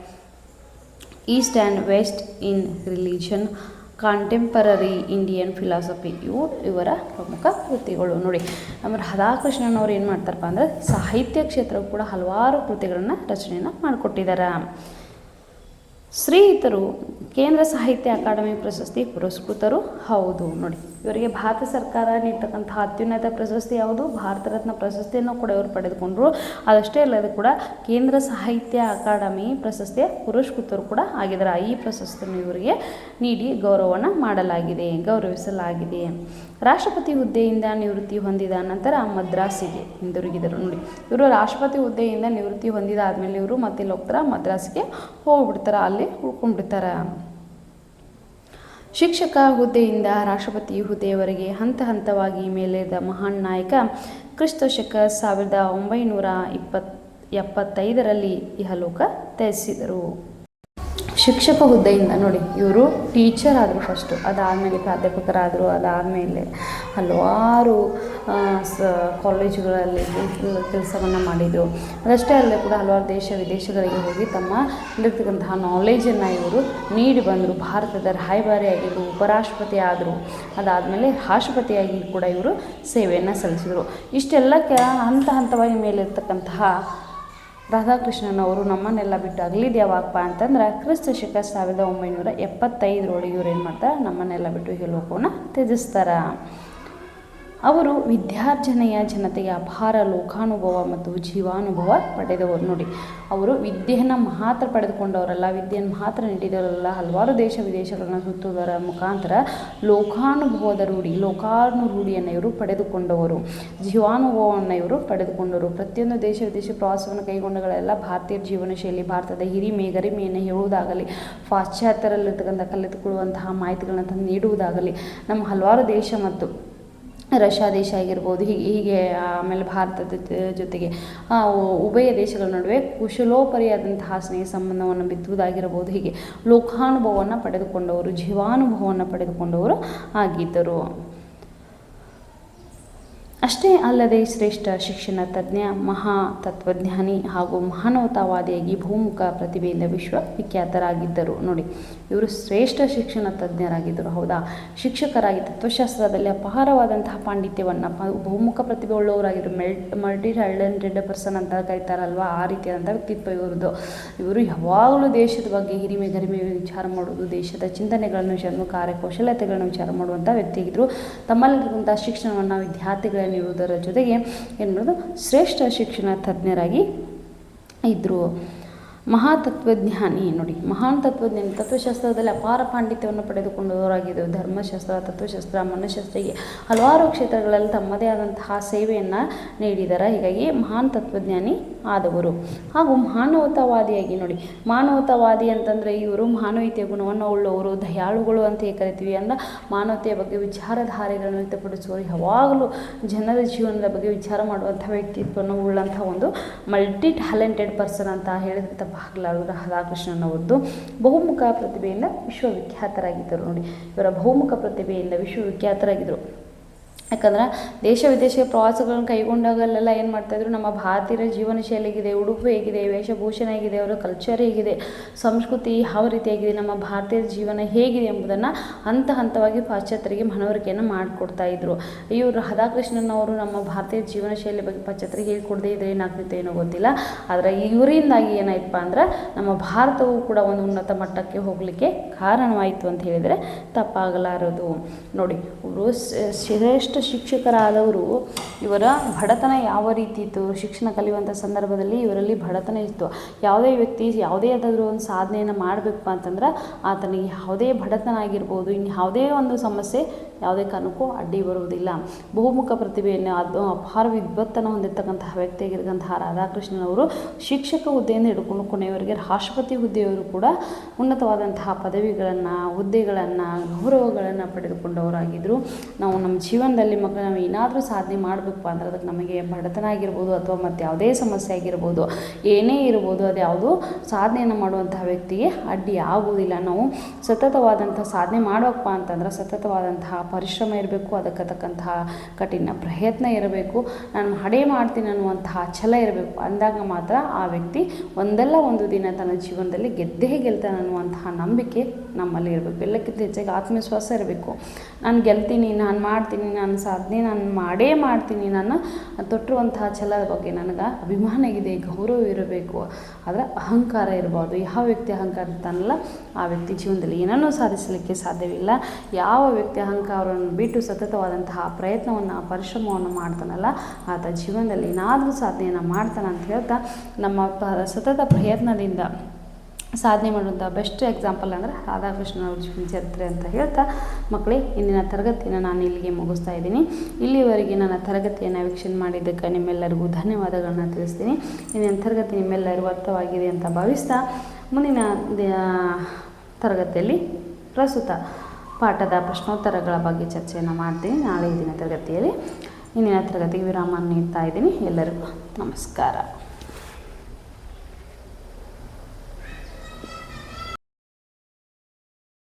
east and west in religion, contemporary Indian philosophy, ಇವು ಇವರ ಪ್ರಮುಖ ಕೃತಿಗಳು. ನೋಡಿ ನಮ್ಮ ರಾಧಾಕೃಷ್ಣನ್ ಅವರು ಏನು ಮಾಡ್ತಾರಪ್ಪ ಅಂದರೆ ಸಾಹಿತ್ಯ ಕ್ಷೇತ್ರಕ್ಕೂ ಕೂಡ ಹಲವಾರು ಕೃತಿಗಳನ್ನು ರಚನೆಯನ್ನು ಮಾಡಿಕೊಟ್ಟಿದ್ದಾರೆ. ಶ್ರೀಯುತರು ಕೇಂದ್ರ ಸಾಹಿತ್ಯ ಅಕಾಡೆಮಿ ಪ್ರಶಸ್ತಿ ಪುರಸ್ಕೃತರು ಹೌದು. ನೋಡಿ ಇವರಿಗೆ ಭಾರತ ಸರ್ಕಾರ ನೀಡ್ತಕ್ಕಂಥ ಅತ್ಯುನ್ನತ ಪ್ರಶಸ್ತಿ ಯಾವುದು, ಭಾರತ ರತ್ನ ಪ್ರಶಸ್ತಿಯನ್ನು ಕೂಡ ಇವರು ಪಡೆದುಕೊಂಡರು. ಅದಷ್ಟೇ ಅಲ್ಲದೆ ಕೂಡ ಕೇಂದ್ರ ಸಾಹಿತ್ಯ ಅಕಾಡೆಮಿ ಪ್ರಶಸ್ತಿಯ ಪುರಸ್ಕೃತರು ಕೂಡ ಆಗಿದ್ದಾರೆ. ಈ ಪ್ರಶಸ್ತಿಯನ್ನು ಇವರಿಗೆ ನೀಡಿ ಗೌರವವನ್ನು ಮಾಡಲಾಗಿದೆ, ಗೌರವಿಸಲಾಗಿದೆ. ರಾಷ್ಟ್ರಪತಿ ಹುದ್ದೆಯಿಂದ ನಿವೃತ್ತಿ ಹೊಂದಿದ ನಂತರ ಮದ್ರಾಸಿಗೆ ಹಿಂದಿರುಗಿದರು. ನೋಡಿ ಇವರು ರಾಷ್ಟ್ರಪತಿ ಹುದ್ದೆಯಿಂದ ನಿವೃತ್ತಿ ಹೊಂದಿದ ಆದಮೇಲೆ ಇವರು ಮತ್ತೆ ಇಲ್ಲಿ ಹೋಗ್ತಾರೆ, ಮದ್ರಾಸಿಗೆ ಹೋಗ್ಬಿಡ್ತಾರೆ, ಅಲ್ಲಿ ಉಳ್ಕೊಂಡ್ಬಿಡ್ತಾರೆ. ಶಿಕ್ಷಕ ಹುದ್ದೆಯಿಂದ ರಾಷ್ಟ್ರಪತಿ ಹುದ್ದೆಯವರೆಗೆ ಹಂತ ಹಂತವಾಗಿ ಮೇಲೇರಿದ ಮಹಾನ್ ನಾಯಕ ಕ್ರಿಸ್ತಶಕ 1975ರಲ್ಲಿ ಇಹಲೋಕ ತ್ಯಜಿಸಿದರು. ಶಿಕ್ಷಕ ಹುದ್ದೆಯಿಂದ ನೋಡಿ ಇವರು ಟೀಚರ್ ಆದರು ಫಸ್ಟು, ಅದಾದಮೇಲೆ ಪ್ರಾಧ್ಯಾಪಕರಾದರು, ಅದಾದಮೇಲೆ ಹಲವಾರು ಕಾಲೇಜುಗಳಲ್ಲಿ ಕೆಲಸವನ್ನು ಮಾಡಿದರು. ಅದಷ್ಟೇ ಅಲ್ಲದೆ ಕೂಡ ಹಲವಾರು ದೇಶ ವಿದೇಶಗಳಿಗೆ ಹೋಗಿ ತಮ್ಮಲ್ಲಿರ್ತಕ್ಕಂತಹ ನಾಲೆಜನ್ನು ಇವರು ನೀಡಿ ಬಂದರು. ಭಾರತದ ರಾಯಭಾರಿಯಾಗಿದ್ದರು, ಉಪರಾಷ್ಟ್ರಪತಿ ಆದರು, ಅದಾದಮೇಲೆ ರಾಷ್ಟ್ರಪತಿಯಾಗಿ ಕೂಡ ಇವರು ಸೇವೆಯನ್ನು ಸಲ್ಲಿಸಿದರು. ಇಷ್ಟೆಲ್ಲಕ್ಕೆ ಹಂತ ಹಂತವಾಗಿ ಮೇಲಿರ್ತಕ್ಕಂತಹ ರಾಧಾಕೃಷ್ಣನ್ ಅವರು ನಮ್ಮನ್ನೆಲ್ಲ ಬಿಟ್ಟು ಅಗಲಿದ್ದು ಯಾವಾಗಪ್ಪ ಅಂತಂದ್ರೆ ಕ್ರಿಸ್ತಶಕ 1975ರೊಳಗೆ ಇವ್ರು ಏನು ಮಾಡ್ತಾರೆ, ನಮ್ಮನ್ನೆಲ್ಲ ಬಿಟ್ಟು ಈ ಲೋಕವನ್ನು ತ್ಯಜಿಸ್ತಾರೆ. ಅವರು ವಿದ್ಯಾರ್ಜನೆಯ ಜನತೆಗೆ ಅಪಾರ ಲೋಕಾನುಭವ ಮತ್ತು ಜೀವಾನುಭವ ಪಡೆದವರು. ನೋಡಿ ಅವರು ವಿದ್ಯೆಯನ್ನು ಮಾತ್ರ ಪಡೆದುಕೊಂಡವರಲ್ಲ, ವಿದ್ಯೆಯನ್ನು ಮಾತ್ರ ನೀಡಿದವರಲ್ಲ, ಹಲವಾರು ದೇಶ ವಿದೇಶಗಳನ್ನು ಸುತ್ತುವುದರ ಮುಖಾಂತರ ಲೋಕಾನುಭವದ ರೂಢಿಯನ್ನು ಇವರು ಪಡೆದುಕೊಂಡವರು, ಜೀವಾನುಭವವನ್ನು ಇವರು ಪಡೆದುಕೊಂಡವರು. ಪ್ರತಿಯೊಂದು ದೇಶ ವಿದೇಶ ಪ್ರವಾಸವನ್ನು ಕೈಗೊಂಡಗಳೆಲ್ಲ ಭಾರತೀಯ ಜೀವನ ಶೈಲಿ, ಭಾರತದ ಹಿರಿಮೆ ಗರಿಮೆಯನ್ನು ಹೇಳುವುದಾಗಲಿ, ಪಾಶ್ಚಾತ್ಯರಲ್ಲಿರ್ತಕ್ಕಂಥ ಕಲಿತುಕೊಳ್ಳುವಂತಹ ಮಾಹಿತಿಗಳನ್ನು ತಂದು ನೀಡುವುದಾಗಲಿ, ನಮ್ಮ ಹಲವಾರು ದೇಶ ಮತ್ತು ರಷ್ಯಾ ದೇಶ ಆಗಿರ್ಬೋದು, ಹೀಗೆ ಆಮೇಲೆ ಭಾರತದ ಜೊತೆಗೆ ಉಭಯ ದೇಶಗಳ ನಡುವೆ ಕುಶಲೋಪರಿಯಾದಂತಹ ಸ್ನೇಹ ಸಂಬಂಧವನ್ನು ಬಿತ್ತುವುದಾಗಿರಬಹುದು. ಹೀಗೆ ಲೋಕಾನುಭವವನ್ನು ಪಡೆದುಕೊಂಡವರು, ಜೀವಾನುಭವವನ್ನು ಪಡೆದುಕೊಂಡವರು ಆಗಿದ್ದರು. ಅಷ್ಟೇ ಅಲ್ಲದೆ ಶ್ರೇಷ್ಠ ಶಿಕ್ಷಣ ತಜ್ಞ, ಮಹಾ ತತ್ವಜ್ಞಾನಿ ಹಾಗೂ ಮಾನವತಾವಾದಿಯಾಗಿ ಬಹುಮುಖ ಪ್ರತಿಭೆಯಿಂದ ವಿಶ್ವವಿಖ್ಯಾತರಾಗಿದ್ದರು. ನೋಡಿ, ಇವರು ಶ್ರೇಷ್ಠ ಶಿಕ್ಷಣ ತಜ್ಞರಾಗಿದ್ದರು. ಹೌದಾ, ಶಿಕ್ಷಕರಾಗಿ ತತ್ವಶಾಸ್ತ್ರದಲ್ಲಿ ಅಪಾರವಾದಂತಹ ಪಾಂಡಿತ್ಯವನ್ನು, ಬಹುಮುಖ ಪ್ರತಿಭೆ ಉಳ್ಳವರಾಗಿದ್ದರು. ಮಲ್ಟಿ ಟ್ಯಾಲೆಂಟೆಡ್ ಪರ್ಸನ್ ಅಂತ ಕರೀತಾರಲ್ವ, ಆ ರೀತಿಯಾದಂಥ ವ್ಯಕ್ತಿತ್ವ ಇವ್ರದ್ದು. ಇವರು ಯಾವಾಗಲೂ ದೇಶದ ಬಗ್ಗೆ ಹಿರಿಮೆ ಗರಿಮೆ ವಿಚಾರ ಮಾಡೋದು, ದೇಶದ ಚಿಂತನೆಗಳನ್ನು ವಿಚಾರ, ಕಾರ್ಯಕೌಶಲ್ಯತೆಗಳನ್ನು ವಿಚಾರ ಮಾಡುವಂಥ ವ್ಯಕ್ತಿಯಾಗಿದ್ದರು. ತಮ್ಮಲ್ಲಿರುವಂಥ ಶಿಕ್ಷಣವನ್ನು ವಿದ್ಯಾರ್ಥಿಗಳ ನೀಡುವುದರ ಜೊತೆಗೆ ಏನು ಮಾಡೋದು, ಶ್ರೇಷ್ಠ ಶಿಕ್ಷಣ ತಜ್ಞರಾಗಿ ಇದ್ದರು. ಮಹಾತತ್ವಜ್ಞಾನಿ, ನೋಡಿ, ಮಹಾನ್ ತತ್ವಜ್ಞಾನಿ, ತತ್ವಶಾಸ್ತ್ರದಲ್ಲಿ ಅಪಾರ ಪಾಂಡಿತ್ಯವನ್ನು ಪಡೆದುಕೊಂಡವರಾಗಿದ್ದರು. ಧರ್ಮಶಾಸ್ತ್ರ, ತತ್ವಶಾಸ್ತ್ರ, ಮನಃಶಾಸ್ತ್ರ, ಹೀಗೆ ಹಲವಾರು ಕ್ಷೇತ್ರಗಳಲ್ಲಿ ತಮ್ಮದೇ ಆದಂತಹ ಸೇವೆಯನ್ನು ನೀಡಿದ್ದಾರೆ. ಹೀಗಾಗಿ ಮಹಾನ್ ತತ್ವಜ್ಞಾನಿ ಆದವರು. ಹಾಗೂ ಮಾನವತಾವಾದಿಯಾಗಿ, ನೋಡಿ, ಮಾನವತಾವಾದಿ ಅಂತಂದರೆ ಇವರು ಮಾನವೀಯತೆಯ ಗುಣವನ್ನು ಉಳ್ಳವರು, ದಯಾಳುಗಳು ಅಂತ ಕರಿತೀವಿ. ಅಂದರೆ ಮಾನವತೆಯ ಬಗ್ಗೆ ವಿಚಾರಧಾರೆಗಳನ್ನು ವ್ಯಕ್ತಪಡಿಸುವರು, ಯಾವಾಗಲೂ ಜನರ ಜೀವನದ ಬಗ್ಗೆ ವಿಚಾರ ಮಾಡುವಂಥ ವ್ಯಕ್ತಿತ್ವವನ್ನು ಉಳ್ಳಂಥ ಒಂದು ಮಲ್ಟಿ ಟ್ಯಾಲೆಂಟೆಡ್ ಪರ್ಸನ್ ಅಂತ ಹೇಳಿದ್ರೆ ತಪ್ಪಾಗಲಾರದು. ರಾಧಾಕೃಷ್ಣನವರದ್ದು ಬಹುಮುಖ ಪ್ರತಿಭೆಯಿಂದ ವಿಶ್ವವಿಖ್ಯಾತರಾಗಿದ್ದರು. ನೋಡಿ, ಇವರ ಬಹುಮುಖ ಪ್ರತಿಭೆಯಿಂದ ವಿಶ್ವವಿಖ್ಯಾತರಾಗಿದ್ದರು. ಯಾಕಂದ್ರೆ ದೇಶ ವಿದೇಶಕ್ಕೆ ಪ್ರವಾಸಗಳನ್ನು ಕೈಗೊಂಡಾಗಲೆಲ್ಲ ಏನು ಮಾಡ್ತಾಯಿದ್ರು, ನಮ್ಮ ಭಾರತೀಯರ ಜೀವನ ಶೈಲಿ ಹೇಗಿದೆ, ಉಡುಪು ಹೇಗಿದೆ, ವೇಷಭೂಷಣ ಹೇಗಿದೆ, ಅವರ ಕಲ್ಚರ್ ಹೇಗಿದೆ, ಸಂಸ್ಕೃತಿ ಯಾವ ರೀತಿಯಾಗಿದೆ, ನಮ್ಮ ಭಾರತೀಯರ ಜೀವನ ಹೇಗಿದೆ ಎಂಬುದನ್ನು ಹಂತ ಹಂತವಾಗಿ ಪಾಶ್ಚಾತ್ಯರಿಗೆ ಮನವರಿಕೆಯನ್ನು ಮಾಡಿಕೊಡ್ತಾ ಇದ್ರು. ಇವರು ರಾಧಾಕೃಷ್ಣನವರು ನಮ್ಮ ಭಾರತೀಯ ಜೀವನ ಶೈಲಿ ಬಗ್ಗೆ ಪಾಶ್ಚಾತ್ಯರಿಗೆ ಹೇಳ್ಕೊಡದೇ ಇದ್ರೆ ಏನಾಗ್ತಿತ್ತು ಏನೋ ಗೊತ್ತಿಲ್ಲ. ಆದರೆ ಇವರಿಂದಾಗಿ ಏನಾಯ್ತಪ್ಪ ಅಂದ್ರೆ ನಮ್ಮ ಭಾರತವು ಕೂಡ ಒಂದು ಉನ್ನತ ಮಟ್ಟಕ್ಕೆ ಹೋಗಲಿಕ್ಕೆ ಕಾರಣವಾಯಿತು ಅಂತ ಹೇಳಿದರೆ ತಪ್ಪಾಗಲಾರದು. ನೋಡಿ, ಇವರು ಶ್ರೇಷ್ಠ ಶಿಕ್ಷಕರಾದವರು. ಇವರ ಬಡತನ ಯಾವ ರೀತಿ ಇತ್ತು, ಶಿಕ್ಷಣ ಕಲಿಯುವಂಥ ಸಂದರ್ಭದಲ್ಲಿ ಇವರಲ್ಲಿ ಬಡತನ ಇತ್ತು. ಯಾವುದೇ ವ್ಯಕ್ತಿ ಯಾವುದೇ ಆದರೂ ಒಂದು ಸಾಧನೆಯನ್ನು ಮಾಡಬೇಕು ಅಂತಂದ್ರೆ ಆತನಿಗೆ ಯಾವುದೇ ಬಡತನ ಆಗಿರ್ಬೋದು, ಇನ್ನು ಯಾವುದೇ ಒಂದು ಸಮಸ್ಯೆ ಯಾವುದೇ ಕಾರಣಕ್ಕೂ ಅಡ್ಡಿ ಬರುವುದಿಲ್ಲ. ಬಹುಮುಖ ಪ್ರತಿಭೆಯನ್ನು, ಅದು ಅಪಾರ ವಿದ್ವತ್ತನ್ನು ಹೊಂದಿರತಕ್ಕಂತಹ ವ್ಯಕ್ತಿಯಾಗಿರ್ತಕ್ಕಂತಹ ರಾಧಾಕೃಷ್ಣನವರು ಶಿಕ್ಷಕ ಹುದ್ದೆಯಿಂದ ಹಿಡ್ಕೊಂಡು ಕೊನೆಯವರೆಗೆ ರಾಷ್ಟ್ರಪತಿ ಹುದ್ದೆಯವರು ಕೂಡ ಉನ್ನತವಾದಂತಹ ಪದವಿಗಳನ್ನು, ಹುದ್ದೆಗಳನ್ನು, ಗೌರವಗಳನ್ನು ಪಡೆದುಕೊಂಡವರಾಗಿದ್ದರು. ನಾವು ನಮ್ಮ ಜೀವನದಲ್ಲಿ ಮಕ್ಕಳು ನಾವು ಏನಾದರೂ ಸಾಧನೆ ಮಾಡಬೇಕು ಅಂದ್ರೆ ಅದಕ್ಕೆ ನಮಗೆ ಬಡತನ ಆಗಿರ್ಬೋದು ಅಥವಾ ಮತ್ತು ಯಾವುದೇ ಸಮಸ್ಯೆ ಆಗಿರ್ಬೋದು, ಏನೇ ಇರ್ಬೋದು, ಅದು ಯಾವುದೂ ಸಾಧನೆಯನ್ನು ಮಾಡುವಂತಹ ವ್ಯಕ್ತಿಗೆ ಅಡ್ಡಿ ಆಗುವುದಿಲ್ಲ. ನಾವು ಸತತವಾದಂಥ ಸಾಧನೆ ಮಾಡಬೇಕಪ್ಪ ಅಂತಂದ್ರೆ ಸತತವಾದಂತಹ ಪರಿಶ್ರಮ ಇರಬೇಕು, ಅದಕ್ಕೆ ತಕ್ಕಂತಹ ಕಠಿಣ ಪ್ರಯತ್ನ ಇರಬೇಕು, ನಾನು ಮಾಡೇ ಮಾಡ್ತೀನಿ ಅನ್ನುವಂತಹ ಛಲ ಇರಬೇಕು. ಅಂದಾಗ ಮಾತ್ರ ಆ ವ್ಯಕ್ತಿ ಒಂದಲ್ಲ ಒಂದು ದಿನ ತನ್ನ ಜೀವನದಲ್ಲಿ ಗೆದ್ದೇ ಗೆಲ್ತಾನೆ ಅನ್ನುವಂತಹ ನಂಬಿಕೆ ನಮ್ಮಲ್ಲಿ ಇರಬೇಕು. ಎಲ್ಲಕ್ಕಿಂತ ಹೆಚ್ಚಾಗಿ ಆತ್ಮವಿಶ್ವಾಸ ಇರಬೇಕು. ನಾನು ಗೆಲ್ತೀನಿ, ನಾನು ಮಾಡ್ತೀನಿ, ನಾನು ಸಾಧನೆ ನಾನು ಮಾಡೇ ಮಾಡ್ತೀನಿ, ನಾನು ತೊಟ್ಟಿರುವಂತಹ ಛಲದ ಬಗ್ಗೆ ನನಗೆ ಅಭಿಮಾನ ಇದೆ, ಗೌರವ ಇರಬೇಕು. ಆದರೆ ಅಹಂಕಾರ ಇರಬಾರ್ದು. ಯಾವ ವ್ಯಕ್ತಿ ಅಹಂಕಾರ ಇರ್ತಾನಲ್ಲ ಆ ವ್ಯಕ್ತಿ ಜೀವನದಲ್ಲಿ ಏನನ್ನೂ ಸಾಧಿಸಲಿಕ್ಕೆ ಸಾಧ್ಯವಿಲ್ಲ. ಯಾವ ವ್ಯಕ್ತಿ ಅಹಂಕಾರವನ್ನು ಬಿಟ್ಟು ಸತತವಾದಂತಹ ಪ್ರಯತ್ನವನ್ನು, ಪರಿಶ್ರಮವನ್ನು ಮಾಡ್ತಾನಲ್ಲ ಆತ ಜೀವನದಲ್ಲಿ ಏನಾದರೂ ಸಾಧನೆಯನ್ನು ಮಾಡ್ತಾನೆ ಅಂತ ಹೇಳ್ತಾ ನಮ್ಮ ಸತತ ಪ್ರಯತ್ನದಿಂದ ಸಾಧನೆ ಮಾಡುವಂಥ ಬೆಸ್ಟ್ ಎಕ್ಸಾಂಪಲ್ ಅಂದರೆ ರಾಧಾಕೃಷ್ಣನವ್ರ ಜೀವನ ಚರಿತ್ರೆ ಅಂತ ಹೇಳ್ತಾ ಮಕ್ಕಳೇ, ಇಂದಿನ ತರಗತಿಯನ್ನು ನಾನು ಇಲ್ಲಿಗೆ ಮುಗಿಸ್ತಾ ಇದ್ದೀನಿ. ಇಲ್ಲಿವರೆಗೆ ನನ್ನ ತರಗತಿಯನ್ನು ವೀಕ್ಷಣೆ ಮಾಡಿದ್ದಕ್ಕೆ ನಿಮ್ಮೆಲ್ಲರಿಗೂ ಧನ್ಯವಾದಗಳನ್ನ ತಿಳಿಸ್ತೀನಿ. ಇಂದಿನ ತರಗತಿ ನಿಮ್ಮೆಲ್ಲರಿಗೂ ಅರ್ಥವಾಗಿದೆ ಅಂತ ಭಾವಿಸ್ತಾ ಮುಂದಿನ ತರಗತಿಯಲ್ಲಿ ಪ್ರಸ್ತುತ ಪಾಠದ ಪ್ರಶ್ನೋತ್ತರಗಳ ಬಗ್ಗೆ ಚರ್ಚೆಯನ್ನು ಮಾಡ್ತೀನಿ. ನಾಳೆ ದಿನ ತರಗತಿಯಲ್ಲಿ ಇಂದಿನ ತರಗತಿಗೆ ವಿರಾಮ ನೀಡ್ತಾ ಇದ್ದೀನಿ. ಎಲ್ಲರಿಗೂ ನಮಸ್ಕಾರ.